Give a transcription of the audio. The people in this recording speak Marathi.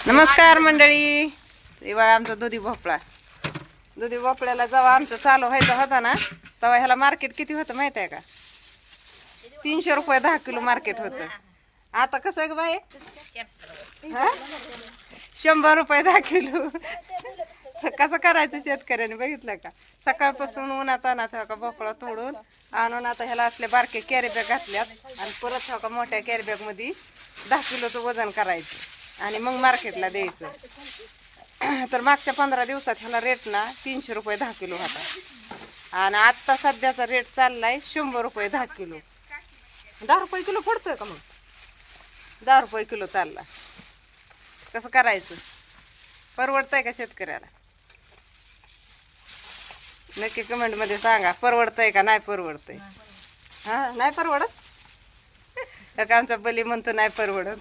नमस्कार मंडळी. तेव्हा आमचा दुधी भोपळ्याला जेव्हा आमचं चालू व्हायचा होता ना तेव्हा ह्याला मार्केट किती होतं माहित आहे का? 300 रुपये 10 किलो मार्केट होतं. आता कसं आहे ग बाई? 100 रुपये 10 किलो. कसं करायचं शेतकऱ्याने बघितलं का? सकाळपासून उन्हात आणत का भोपळा तोडून आणून आता ह्याला असले बारके कॅरी बॅग घातल्यात आणि परत का मोठ्या कॅरी बॅग मध्ये 10 किलोचं वजन करायचं आणि मग मार्केटला द्यायचं. तर मागच्या 15 दिवसात ह्याला रेट ना 300 रुपये 10 किलो होता आणि आत्ता सध्याचा रेट चाललाय 100 रुपये 10 किलो. 10 रुपये किलो पडतोय का? मग 10 रुपये किलो चालला. कसं करायचं? परवडतंय का शेतकऱ्याला? नक्की कमेंट मध्ये सांगा, परवडतंय का नाही परवडतंय. हा, नाही परवडत का? आमचा बली म्हणतो नाही परवडत.